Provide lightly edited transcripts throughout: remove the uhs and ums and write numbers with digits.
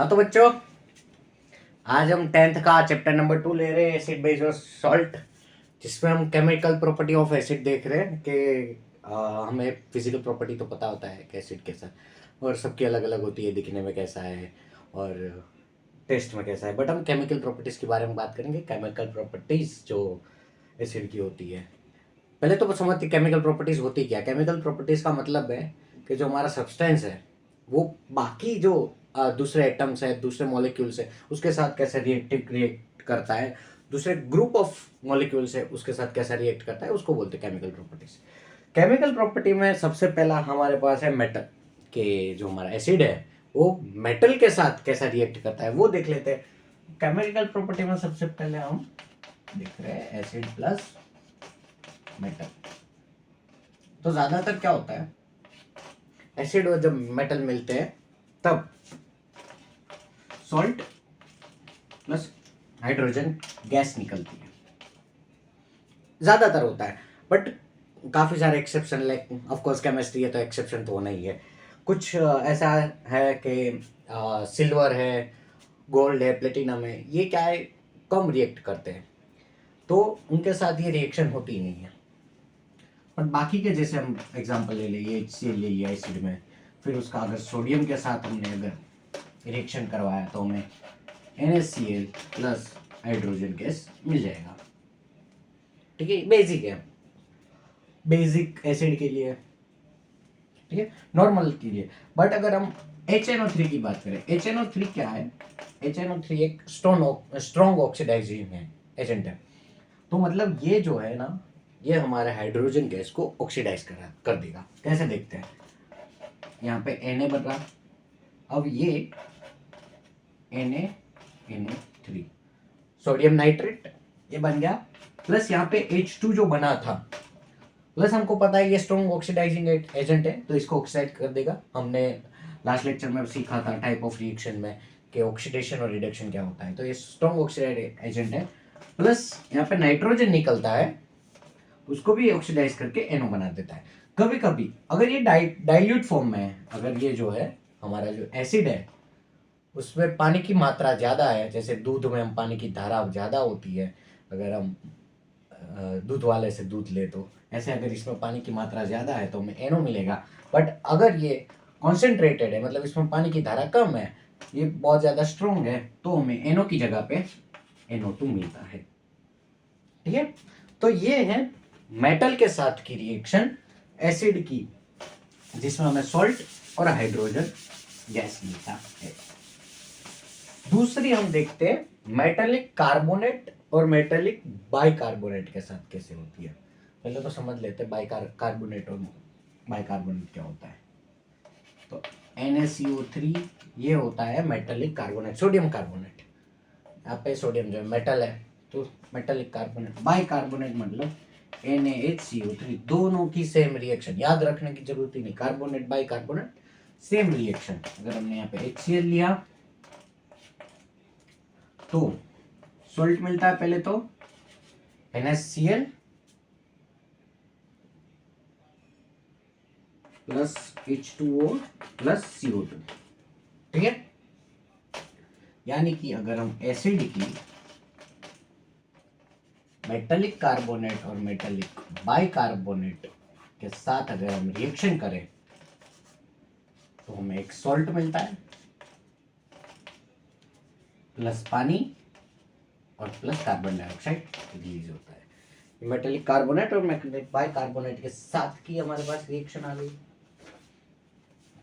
हाँ तो बच्चों, आज हम 10th का चैप्टर नंबर 2 ले रहे हैं, एसिड बेस और सॉल्ट, जिसमें हम केमिकल प्रॉपर्टी ऑफ एसिड देख रहे हैं कि हमें फिजिकल प्रॉपर्टी तो पता होता है कि एसिड कैसा और सबकी अलग अलग होती है, दिखने में कैसा है और टेस्ट में कैसा है। बट हम केमिकल प्रॉपर्टीज़ के बारे में बात करेंगे, केमिकल प्रॉपर्टीज़ जो एसिड की होती है। पहले तो समझते केमिकल प्रॉपर्टीज़ होती क्या। केमिकल प्रॉपर्टीज़ का मतलब है कि जो हमारा सब्सटेंस है वो बाकी जो दूसरे एटम्स है, दूसरे मॉलिक्यूल्स है, उसके साथ कैसे रिएक्ट करता है, दूसरे ग्रुप ऑफ मॉलिक्यूल्स है उसके साथ कैसा रिएक्ट करता है, उसको बोलते हैं केमिकल प्रॉपर्टीज। केमिकल प्रॉपर्टी में सबसे पहला हमारे पास है मेटल, के जो हमारा एसिड है वो मेटल के साथ कैसा रिएक्ट करता है वो देख लेते हैं। केमिकल प्रॉपर्टी में सबसे पहले हम देख रहे हैं एसिड प्लस मेटल। तो ज्यादातर क्या होता है, एसिड और जब मेटल मिलते हैं तब सॉल्ट प्लस हाइड्रोजन गैस निकलती है, ज्यादातर होता है। बट काफी सारे exception, like of course chemistry है तो एक्सेप्शन तो होना ही है। कुछ ऐसा है कि सिल्वर है, गोल्ड है, प्लेटिनम है, ये क्या है, कम रिएक्ट करते हैं तो उनके साथ ये रिएक्शन होती ही नहीं है। पर बाकी के जैसे हम एग्जांपल ले लिए, HCl ले लिया एसिड में, फिर उसका अगर सोडियम के साथ हमने अगर रिएक्शन करवाया तो हमें NaCl प्लस हाइड्रोजन गैस मिल जाएगा। ठीक है, बेसिक है, बेसिक एसिड के लिए, ठीक है, नॉर्मल के लिए। बट अगर हम HNO3 की बात करें, HNO3 क्या है, HNO3 एक स्ट्रॉन्ग ऑक्सीडाइजिंग है एजेंट है। तो मतलब ये जो है ना, ये हमारे हाइड्रोजन गैस को ऑक्सीडाइज कर देगा। कैसे देखते हैं, यहाँ पे Na बन रहा, अब ये Na3 सोडियम नाइट्रेट ये बन गया, प्लस यहाँ पे H2 जो बना था, प्लस हमको पता है ये स्ट्रॉन्ग ऑक्सीडाइजिंग एजेंट है तो इसको ऑक्सीडाइज कर देगा। हमने लास्ट लेक्चर में सीखा था टाइप ऑफ रिएक्शन में कि ऑक्सीडेशन और रिडक्शन क्या होता है, तो ये स्ट्रॉन्ग ऑक्सीडाइज एजेंट है। प्लस यहाँ पे नाइट्रोजन निकलता है, उसको भी ऑक्सीडाइज करके NO बना देता है। कभी कभी अगर ये डाइल्यूट फॉर्म में है, अगर ये जो है हमारा जो एसिड है उसमें पानी की मात्रा ज़्यादा है, जैसे दूध में हम पानी की धारा ज़्यादा होती है, अगर हम दूध वाले से दूध ले तो ऐसे अगर इसमें पानी की मात्रा ज़्यादा है तो हमें NO मिलेगा। बट अगर ये कॉन्सेंट्रेटेड है, मतलब इसमें पानी की धारा कम है, ये बहुत ज़्यादा स्ट्रॉन्ग है, तो हमें NO की जगह पे NO2 मिलता है। ठीक है, तो ये है मेटल के साथ की रिएक्शन एसिड की, जिसमें हमें सॉल्ट और हाइड्रोजन गैस मिलता है। दूसरी हम देखते हैं मेटालिक कार्बोनेट और मेटालिक बाइकार्बोनेट के साथ कैसे होती है। पहले तो समझ लेते हैं कार्बोनेट और बाइकार्बोनेट क्या होता है। तो NaCO3 ये होता है मेटालिक कार्बोनेट, सोडियम कार्बोनेट। यहाँ पे सोडियम जो है मेटल है तो मेटालिक कार्बोनेट। बाइकार्बोनेट मतलब NaHCO3, दोनों की सेम रिएक्शन, याद रखने की जरूरत ही नहीं, कार्बोनेट बाइकार्बोनेट सेम रिएक्शन। अगर हमने यहाँ पे HCl लिया तो सॉल्ट मिलता है, पहले तो NaCl plus H2O plus CO2। ठीक है, यानी कि अगर हम एसिड की मेटालिक कार्बोनेट और मेटालिक बाइकार्बोनेट के साथ अगर हम रिएक्शन करें तो हमें एक सॉल्ट मिलता है, प्लस पानी और प्लस कार्बन डाइऑक्साइड रिलीज होता है। मेटालिक कार्बोनेट और मेटालिक बाइकार्बोनेट के साथ की हमारे पास रिएक्शन आ गई।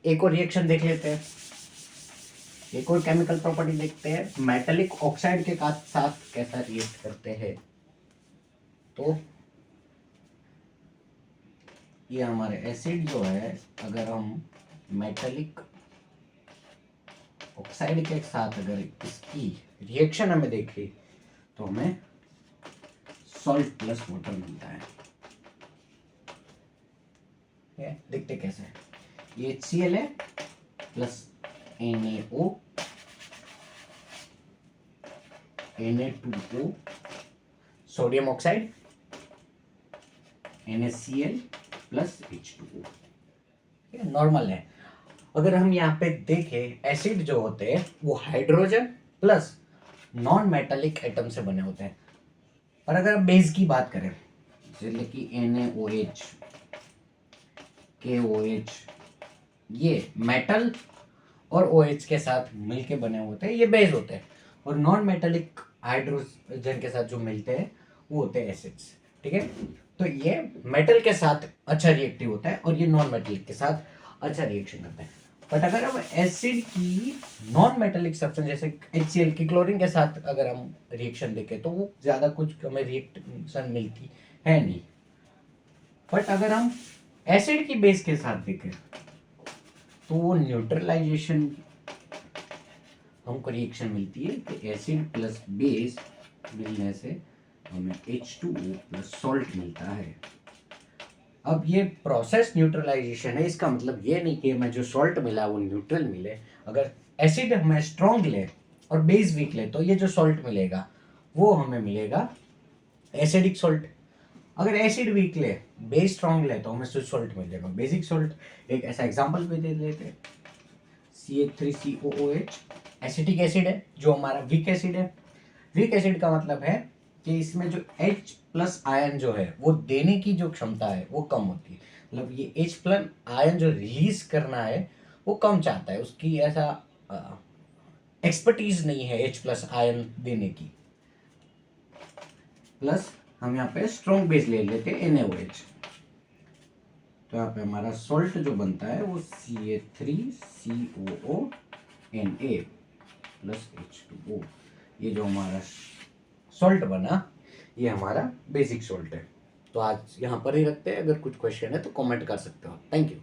एक और रिएक्शन देख लेते हैं, एक और केमिकल प्रॉपर्टी देखते हैं, मेटालिक ऑक्साइड के साथ कैसा रिएक्ट करते हैं। तो ये हमारे एसिड जो है, अगर हम मेटालिक ऑक्साइड के साथ अगर इसकी रिएक्शन हमें देखें तो हमें सॉल्ट प्लस वाटर मिलता है। देखते कैसे है, ये HCl है plus NaO, Na2O, sodium oxide NaCl plus H2O, normal है। अगर हम यहाँ पे देखें एसिड जो होते हैं वो hydrogen plus non metallic atom से बने होते हैं। और अगर हम बेस की बात करें जैसे कि NaOH, KOH, ये मेटल और OH के साथ मिलके बने होते हैं, ये बेस होते हैं। और नॉन मेटालिक हाइड्रोजन के साथ जो मिलते हैं वो होते हैं एसिड्स। ठीक है, तो ये मेटल के साथ अच्छा रिएक्टिव होता है और ये नॉन मेटालिक के साथ अच्छा रिएक्शन करता है। बट अगर हम एसिड की नॉन मेटालिक सब्सटेंस जैसे HCl की क्लोरीन के साथ अगर हम रिएक्शन देखें तो वो ज़्यादा कुछ हमें रिएक्शन मिलती है नहीं। बट अगर हम एसिड की बेस के साथ देखें तो वो न्यूट्रलाइजेशन हमको रिएक्शन मिलती है कि एसिड प्लस बेस मिलने से हमें H2O प्लस सॉल्ट मिलता है। अब ये प्रोसेस न्यूट्रलाइजेशन है, इसका मतलब ये नहीं कि हमें जो सॉल्ट मिला वो न्यूट्रल मिले। अगर एसिड हमें स्ट्रॉन्ग ले और बेस वीक ले तो ये जो सॉल्ट मिलेगा वो हमें मिलेगा एसिडिक सॉल्ट। अगर एसिड वीक ले बेस स्ट्रॉन्ग ले तो हमें सॉल्ट मिलेगा बेसिक सॉल्ट। एक ऐसा एग्जांपल भी दे देते हैं, CH3COOH एसिटिक एसिड है जो हमारा वीक एसिड है। वीक एसिड का मतलब है कि इसमें जो H प्लस आयन जो है वो देने की जो क्षमता है वो कम होती है। मतलब ये H प्लस आयन जो रिलीज करना है वो कम चाहता है, उसकी ऐसा एक्सपर्टीज नहीं है H प्लस आयन देने की। प्लस हम यहाँ पे स्ट्रॉन्ग बेस ले लेते हैं NaOH, तो यहाँ पे हमारा सॉल्ट जो बनता है वो CH3COONA प्लस H2O। ये जो हमारा सॉल्ट बना ये हमारा बेसिक सॉल्ट है। तो आज यहाँ पर ही रखते हैं, अगर कुछ क्वेश्चन है तो कमेंट कर सकते हो। Thank you.